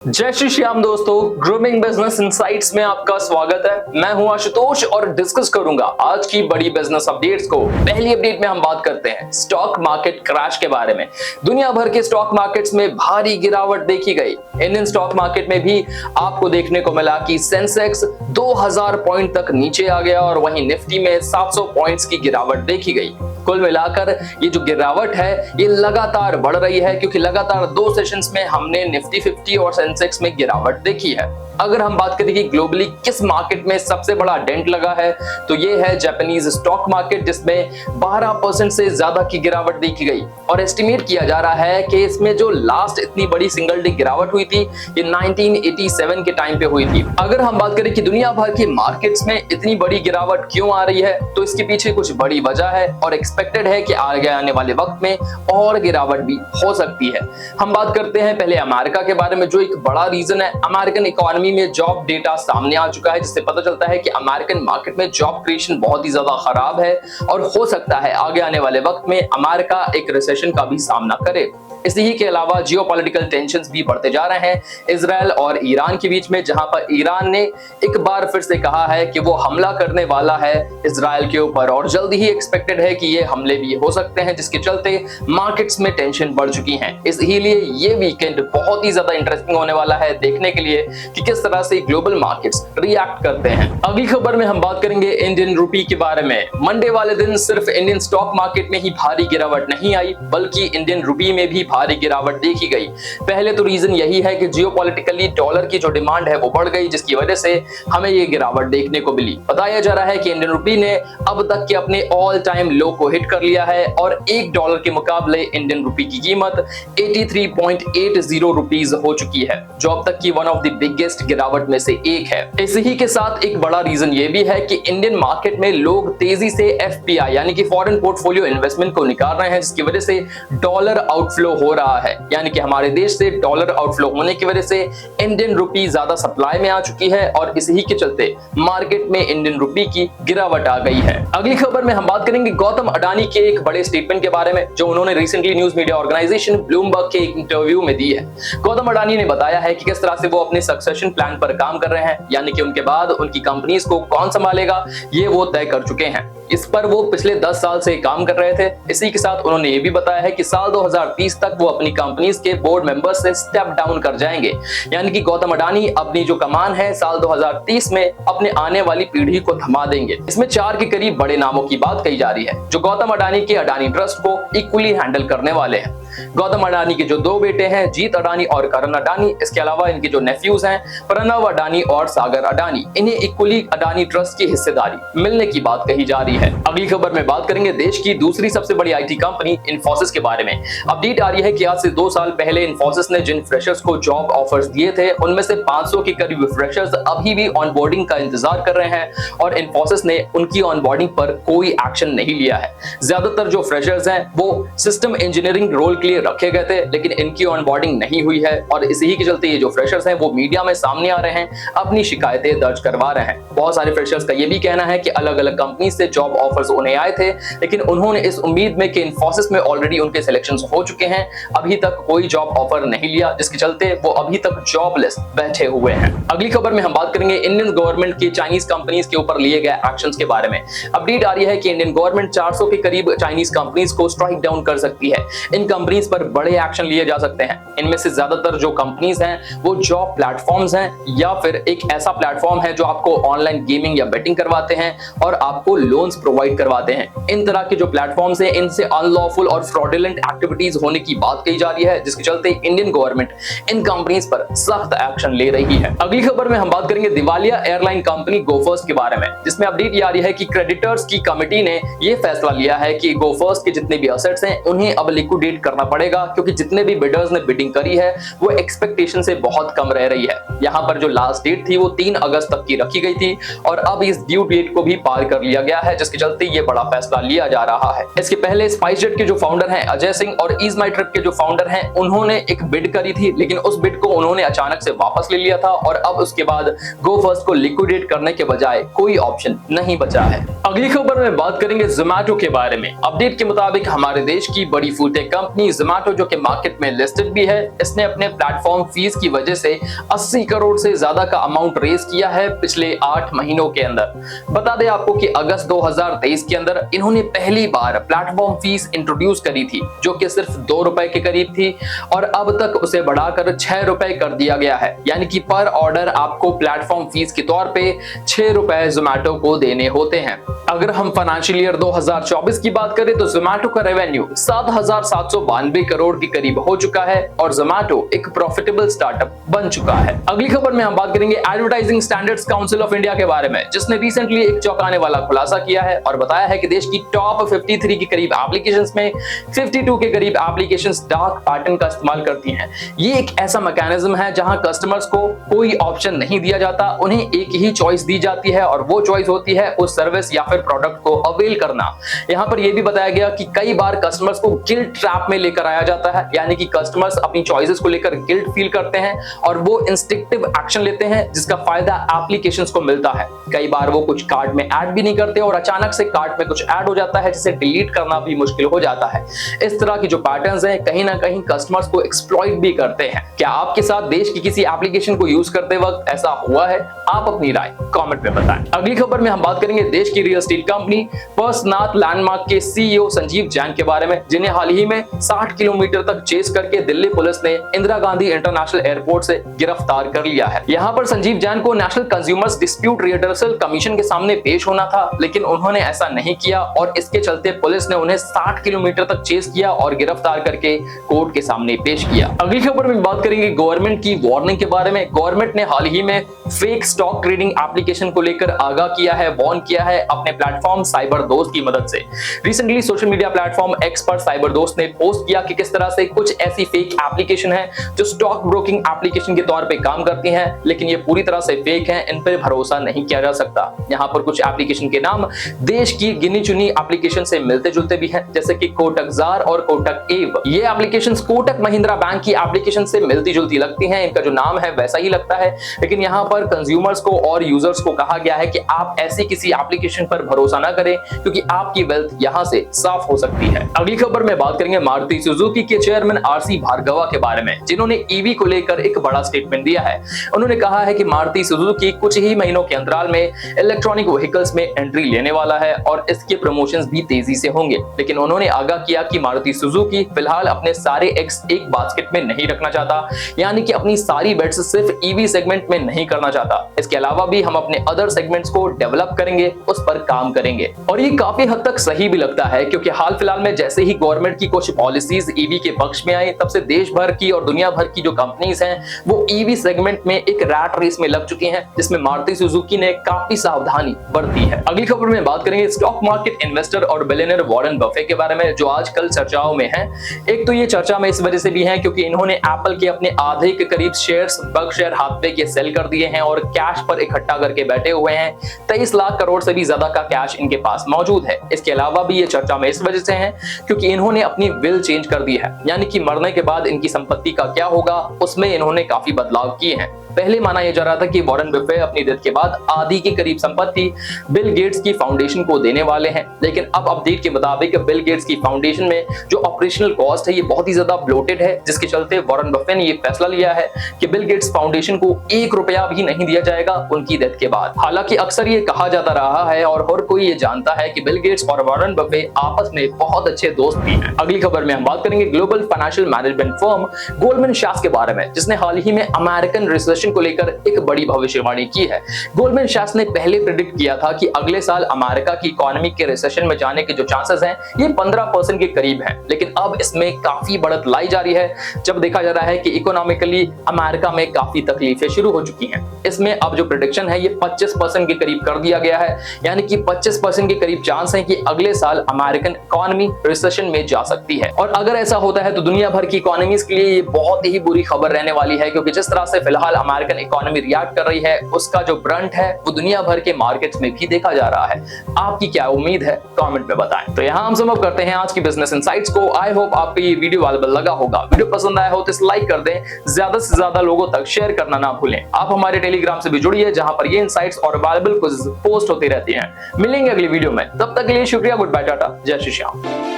जय श्री श्याम दोस्तों, grooming business insights में आपका स्वागत है। मैं हूं आशुतोष और डिस्कस करूंगा आज की बड़ी बिजनेस अपडेट्स को। पहली अपडेट में हम बात करते हैं स्टॉक मार्केट क्रैश के बारे में। दुनिया भर के स्टॉक मार्केट्स में भारी गिरावट देखी गई। इंडियन स्टॉक मार्केट में भी आपको देखने को मिला कि सेंसेक्स 2000 पॉइंट तक नीचे आ गया और वहीं निफ्टी में 700 पॉइंट्स की गिरावट देखी गई। कुल मिलाकर ये जो गिरावट है ये लगातार बढ़ रही है, क्योंकि लगातार 2 सेशंस में हमने निफ्टी 50 और सेंसेक्स में गिरावट देखी है। अगर हम बात करें कि ग्लोबली किस मार्केट में सबसे बड़ा डेंट लगा है, तो ये है जापानीज स्टॉक मार्केट, जिसमें 12% से ज्यादा की गिरावट देखी गई। और एस्टिमेट किया जा रहा है कि इसमें जो लास्ट इतनी बड़ी सिंगल डे गिरावट हुई थी ये 1987 के टाइम पे हुई थी। अगर हम बात करें कि दुनिया भर के मार्केट्स में इतनी बड़ी गिरावट क्यों आ रही है, तो इसके पीछे कुछ बड़ी वजह है और एक्सपेक्टेड है कि आगे आने वाले वक्त में और गिरावट भी हो सकती है। हम बात करते हैं पहले अमेरिका के बारे में, जो एक बड़ा रीजन है। अमेरिकन इकोनॉमी में जॉब डेटा सामने आ चुका है, जिससे पता चलता है कि अमेरिकन मार्केट में जॉब क्रिएशन बहुत ही ज्यादा खराब है और हो सकता है आगे आने वाले वक्त में अमेरिका एक रिसेशन का भी सामना करे। इसी के अलावा जियोपॉलिटिकल टेंशंस भी बढ़ते जा रहे हैं इजराइल और ईरान के बीच में, जहां पर ईरान ने एक बार फिर से कहा है कि वो हमला करने वाला है इजराइल के ऊपर और जल्द ही एक्सपेक्टेड है कि ये हमले भी हो सकते हैं, जिसके चलते मार्केट्स में टेंशन बढ़ चुकी है। इसलिए ये वीकेंड बहुत ही ज्यादा इंटरेस्टिंग होने वाला है देखने के लिए कि किस तरह से ग्लोबल मार्केट्स रिएक्ट करते हैं। अगली खबर में हम बात करेंगे इंडियन रुपी के बारे में। मंडे वाले दिन सिर्फ इंडियन स्टॉक मार्केट में ही भारी गिरावट नहीं आई, बल्कि इंडियन रुपी में भी भारी गिरावट देखी गई। पहले तो रीजन यही है कि जियोपॉलिटिकली डॉलर की जो डिमांड है वो बढ़ गई, जिसकी वजह से हमें ये गिरावट देखने को मिली। बताया जा रहा है कि इंडियन रुपी ने अब तक के अपने ऑल टाइम लो को हिट कर लिया है और $1 के मुकाबले इंडियन रुपी की कीमत 83.80 रुपीज हो चुकी है, जो अब तक की वन ऑफ द बिगेस्ट गिरावट में से एक है। इसी के साथ एक बड़ा रीजन ये भी है कि इंडियन मार्केट में लोग तेजी से एफपीआई यानी कि फॉरेन पोर्टफोलियो इन्वेस्टमेंट को निकाल रहे हैं, जिसकी वजह से डॉलर आउटफ्लो हो रहा है। यानी कि हमारे देश से डॉलर आउटफ्लो होने की वजह से इंडियन रुपी ज्यादा सप्लाई में आ चुकी है और इसी के चलते मार्केट में इंडियन रुपी की गिरावट आ गई है। अगली खबर में हम बात करेंगे गौतम अडानी के एक बड़े स्टेटमेंट के बारे में, जो उन्होंने recently news media organisation Bloomberg के एक इंटरव्यू में दी है। गौतम अडानी ने बताया है कि किस तरह से वो अपने सक्सेशन प्लान पर काम कर रहे हैं, यानी कि उनके बाद उनकी कंपनीज को कौन संभालेगा ये वो तय कर चुके हैं। इस पर वो पिछले 10 साल से काम कर रहे थे। इसी के साथ उन्होंने ये भी बताया है कि साल 2030 तक वो अपनी कंपनीज के बोर्ड मेंबर्स से स्टेप डाउन कर जाएंगे। यानी कि गौतम अडानी अपनी जो कमान है साल 2030 में अपने आने वाली पीढ़ी को थमा देंगे। इसमें 4 के करीब बड़े नामों की बात कही जा रही है, जो गौतम अडानी के अडानी ट्रस्ट को इक्वली हैंडल करने वाले हैं। गौतम अडानी के जो 2 बेटे हैं, जीत अडानी और करण अडानी, इसके अलावा इनके जो नेफ्यूज हैं प्रणव अडानी और सागर अडानी, इन्हें इक्वली अडानी ट्रस्ट की हिस्सेदारी मिलने की बात कही जा रही है। अगली खबर में बात करेंगे देश की दूसरी सबसे बड़ी आईटी कंपनी इन्फोसिस के बारे में। अपडेट आ रही है कि आज से 2 साल पहले इन्फोसिस ने जिन फ्रेशर्स को जॉब ऑफर्स दिए थे, उनमें से 500 के करीब फ्रेशर्स अभी भी ऑनबोर्डिंग का इंतजार कर रहे हैं और इन्फोसिस ने उनकी ऑनबोर्डिंग पर कोई एक्शन नहीं लिया है। ज्यादातर जो फ्रेशर्स हैं वो सिस्टम इंजीनियरिंग रोल के लिए रखे गए थे, लेकिन इनकी ऑनबोर्डिंग नहीं हुई है और इसी के चलते ये जो फ्रेशर्स हैं वो मीडिया में सामने आ रहे हैं, अपनी शिकायतें दर्ज करवा रहे हैं। बहुत सारे फ्रेशर्स का ये भी कहना है कि अलग अलग कंपनी से जॉब ऑफर्स उन्हें आए थे, लेकिन उन्होंने इस उम्मीद में कि इन्फोसिस में ऑलरेडी उनके सिलेक्शंस हो चुके हैं, अभी तक कोई जॉब ऑफर नहीं लिया, जिसके चलते वो अभी तक जॉबलेस बैठे हुए हैं। अगली खबर में हम बात करेंगे इंडियन गवर्नमेंट की चाइनीज कंपनीज के ऊपर लिए गए एक्शंस के बारे में। अपडेट आ रही है कि इंडियन गवर्नमेंट 400 के करीब चाइनीज कंपनीज को स्ट्राइक डाउन कर सकती है। इन कंपनीज पर बड़े एक्शन लिए जा सकते हैं। इनमें से ज्यादातर जो कंपनीज हैं वो जॉब प्लेटफॉर्म्स हैं या फिर एक ऐसा प्लेटफॉर्म है जो आपको ऑनलाइन गेमिंग या बेटिंग करवाते हैं और आपको लोन्स प्रोवाइड करवाते हैं। इन तरह के जो प्लेटफॉर्म्स हैं इनसे अनलॉफुल और फ्रॉडुलेंट एक्टिविटीज होने की बात कही जा रही है, जिसके चलते इंडियन गवर्नमेंट इन कंपनीज पर सख्त एक्शन ले रही है। अगली खबर में हम बात करेंगे दिवालिया एयरलाइन कंपनी गोफर्स्ट के बारे में, जिसमें अपडेट ये आ रही है कि क्रेडिटर्स की कमेटी ने यह फैसला लिया है कि गोफर्स्ट के जितने भी असेट्स हैं उन्हें अब लिक्विडेट करना पड़ेगा, क्योंकि जितने भी बिडर्स ने बिडिंग करी है वो एक्सपेक्टेशन से बहुत कम रह रही है। यहाँ पर जो लास्ट डेट थी वो 3 अगस्त तक की रखी गई थी और अब इस ड्यू डेट को भी पार कर लिया गया है, जिसके चलते ये बड़ा फैसला लिया जा रहा है। इसके पहले स्पाइसजेट के जो फाउंडर हैं अजय सिंह और ईज माई ट्रिप के जो फाउंडर हैं उन्होंने एक बिड करी थी, लेकिन उस बिड को उन्होंने अचानक से वापस ले लिया था और अब उसके बाद गो फर्स्ट को लिक्विडेट करने के बजाय कोई ऑप्शन नहीं बचा है। अगली खबर में बात करेंगे जोमैटो के बारे में। अपडेट के मुताबिक हमारे देश की बड़ी food tech company company Zomato जो कि मार्केट में लिस्टेड भी है, इसने अपने प्लेटफॉर्म फीस की वजह से 80 करोड़ से ज्यादा का अमाउंट रेज किया है पिछले 8 महीनों के अंदर। बता दें आपको कि अगस्त 2023 के अंदर इन्होंने पहली बार प्लेटफॉर्म फीस इंट्रोड्यूस करी थी जो कि सिर्फ 2 रुपए के करीब थी और अब तक उसे बढ़ाकर 6 रुपए कर दिया गया है। यानी कि पर ऑर्डर आपको प्लेटफॉर्म फीस के तौर पे 6 रुपए जोमेटो को देने होते हैं। अगर हम फाइनेंशियल ईयर 2024 की बात करें तो जोमेटो का रेवेन्यू 7,792 करोड़ के करीब हो चुका है और जोमेटो एक प्रॉफिटेबल स्टार्टअप बन चुका है। अगली खबर में हम बात करेंगे advertising standards council of India के बारे में, जिसने रिसेंटली एक चौंकाने वाला खुलासा किया है और बताया है कि देश की टॉप 53 के करीब एप्लीकेशंस में 52 के करीब एप्लीकेशंस डार्क पैटर्न का इस्तेमाल करती हैं। ये एक ऐसा मैकेनिज्म है जहां कस्टमर्स को कोई ऑप्शन नहीं दिया जाता, उन्हें एक ही चॉइस दी जाती है और वो चॉइस होती है उस सर्विस या फिर प्रोडक्ट को अवेल करना। यहाँ पर यह भी बताया गया कि कई बार कस्टमर्स को गिल्ट ट्रैप में लेकर आया जाता है, यानी कि कस्टमर्स अपनी चॉइसेस को लेकर गिल्ट फील करते हैं और वो इंस्टिंक्टिव एक्शन लेते हैं जिसका फायदा एप्लीकेशंस को मिलता है। कई बार वो कुछ कार्ट में ऐड भी नहीं करते और अचानक से कार्ट में कुछ ऐड हो जाता है जिसे डिलीट करना भी मुश्किल हो जाता है। इस तरह की जो पैटर्न्स हैं कहीं ना कहीं कस्टमर्स को एक्सप्लॉइट भी करते हैं। क्या आपके साथ देश की किसी एप्लीकेशन को यूज करते वक्त ऐसा हुआ है? आप अपनी राय कमेंट में बताएं। अगली खबर में हम बात करेंगे देश की रियल एस्टेट कंपनी पर्सनाथ लैंडमार्क के सीईओ संजीव जैन के बारे में, जिन्हें हाल ही में 60 किलोमीटर तक चेस करके दिल्ली पुलिस ने इंदिरा गांधी इंटरनेशनल एयरपोर्ट से गिरफ्तार कर लिया है। यहाँ पर संजीव जैन को national consumers dispute redressal commission के सामने पेश होना था, लेकिन उन्होंने ऐसा नहीं किया और इसके चलते पुलिस ने उन्हें 60 किलोमीटर तक चेस किया और गिरफ्तार करके कोर्ट के सामने पेश किया। अगली खबर में बात करेंगे गवर्नमेंट की वार्निंग के बारे में। गवर्नमेंट ने हाल ही में फेक स्टॉक ट्रेडिंग एप्लीकेशन को लेकर आगाह किया है, वार्न किया है अपने प्लेटफॉर्म साइबर दोस्त की मदद से। Recently social media platform x पर साइबर दोस्त ने पोस्ट किया कि किस तरह से कुछ ऐसी फेक एप्लीकेशन है जो स्टॉक ब्रोकिंग एप्लीकेशन के तौर पे काम करती हैं, लेकिन ये पूरी तरह से फेक हैं, इन पर भरोसा नहीं किया जा सकता। यहाँ पर कुछ एप्लीकेशन के नाम देश की गिनी चुनी एप्लीकेशन से मिलते जुलते भी हैं, जैसे कि कोटक जार और कोटक एव। ये एप्लीकेशन कोटक महिंद्रा बैंक की एप्लीकेशन से मिलती जुलती लगती हैं, इनका जो नाम है वैसा ही लगता है, लेकिन यहाँ पर कंज्यूमर्स को और यूजर्स को कहा गया है कि आप ऐसी किसी एप्लीकेशन पर भरोसा ना करें क्योंकि आपकी वेल्थ यहां से साफ हो सकती है। अगली खबर में बात करेंगे मारुति सुजुकी के चेयरमैन आरसी भार्गवा के बारे में, जिन्होंने ईवी को लेकर एक बड़ा स्टेटमेंट दिया है। उन्होंने कहा है कि मारुति सुजुकी कुछ ही महीनों के अंतराल में इलेक्ट्रॉनिक व्हीकल्स में एंट्री लेने वाला है और इसके प्रमोशंस भी तेजी से होंगे, लेकिन उन्होंने आगाह किया कि मारुति सुजुकी फिलहाल अपने सारे एग्स एक बास्केट में नहीं रखना चाहता, यानी कि अपनी सारी बेट्स सिर्फ ईवी सेगमेंट में नहीं करना चाहता। इसके अलावा भी हम अपने अदर सेगमेंट्स को डेवलप करेंगे, उस पर काम करेंगे। और ये काफी हद तक सही भी लगता है क्योंकि हाल फिलहाल में जैसे ही गवर्नमेंट की कुछ पॉलिसीज ईवी के पक्ष में आई, तब से देश भर की और दुनिया भर की जो कंपनीज हैं वो ईवी सेगमेंट में एक रैट रेस में लग चुकी हैं, जिसमें मारुति सुजुकी ने काफी सावधानी बरती है। अगली खबर में बात करेंगे स्टॉक मार्केट इन्वेस्टर और बिलियनर वॉरेन बफे के बारे में, जो आजकल चर्चाओं में है। एक तो ये चर्चा में इस वजह से भी है क्योंकि इन्होंने एप्पल के अपने आधे के करीब शेयर्स बर्कशायर हाथवे के सेल कर दिए हैं और कैश पर इकट्ठा करके बैठे हुए हैं। 23 लाख करोड़ से भी ज्यादा का कैश इनके पास मौजूद है। इसके अलावा भी ये चर्चा में इस वजह से है क्योंकि इन्होंने अपनी विल चेंज कर दी है, यानी कि मरने के बाद इनकी संपत्ति का क्या होगा उसमें इन्होंने काफी बदलाव किए हैं। पहले माना यह जा रहा था कि वॉरेन बफे अपनी डेथ के बाद आधी के करीब संपत्ति बिल गेट्स की फाउंडेशन को देने वाले हैं, लेकिन अब अपडेट के मुताबिक बिल गेट्स की फाउंडेशन में जो ऑपरेशनल कॉस्ट है ये बहुत ही ज्यादा ब्लोटेड है, जिसके चलते वॉरेन बफे ने ये फैसला लिया है कि बिल गेट्स फाउंडेशन को 1 रुपया भी नहीं दिया जाएगा उनकी डेथ के बाद। हालांकि अक्सर ये कहा जाता रहा है और हर कोई ये जानता है कि बिल गेट्स और वॉरेन बफे आपस में बहुत अच्छे दोस्त भी हैं। अगली खबर में हम बात करेंगे global financial management firm Goldman सैक्स के बारे में, जिसने हाल ही में अमेरिकन रिसेशन को लेकर एक बड़ी भविष्यवाणी की है। गोल्डमैन सैक्स ने पहले प्रेडिक्ट किया था कि अगले साल अमेरिका की इकोनॉमी के रिसेशन में जाने के जो चांसेस हैं ये 15% के करीब हैं, लेकिन अब इसमें काफी बढ़त लाई जा रही है जब देखा जा रहा है कि इकोनॉमिकली अमेरिका में काफी तकलीफें शुरू हो चुकी हैं। इसमें अब जो प्रेडिक्शन है ये 25% के करीब कर दिया गया है, यानी कि 25% के करीब चांस है कि अगले साल अमेरिकन इकोनॉमी रिसेशन में जा सकती है। और अगर ऐसा होता है तो दुनिया भर की इकोनॉमीज के लिए ये बहुत ही बुरी खबर रहने वाली है, क्योंकि जिस तरह से फिलहाल अमेरिकन इकोनॉमी रिएक्ट कर रही है उसका जो ब्रंट है वो दुनिया भर के मार्केट्स में भी देखा जा रहा है। आपकी क्या उम्मीद है कमेंट में बताएं। तो यहाँ हम समाप्त करते हैं आज की बिजनेस इनसाइट्स को। आई होप आपको ये वीडियो वैल्यूएबल लगा होगा। वीडियो पसंद आया हो तो इस लाइक कर दें, ज्यादा से ज्यादा लोगों तक शेयर करना ना भूलें। आप हमारे टेलीग्राम से भी जुड़िए जहां पर ये इनसाइट्स और वैल्यूएबल क्विज़ पोस्ट होती रहती हैं। मिलेंगे अगली वीडियो में, तब तक के लिए शुक्रिया, गुड बाय, टाटा, जय श्री श्याम।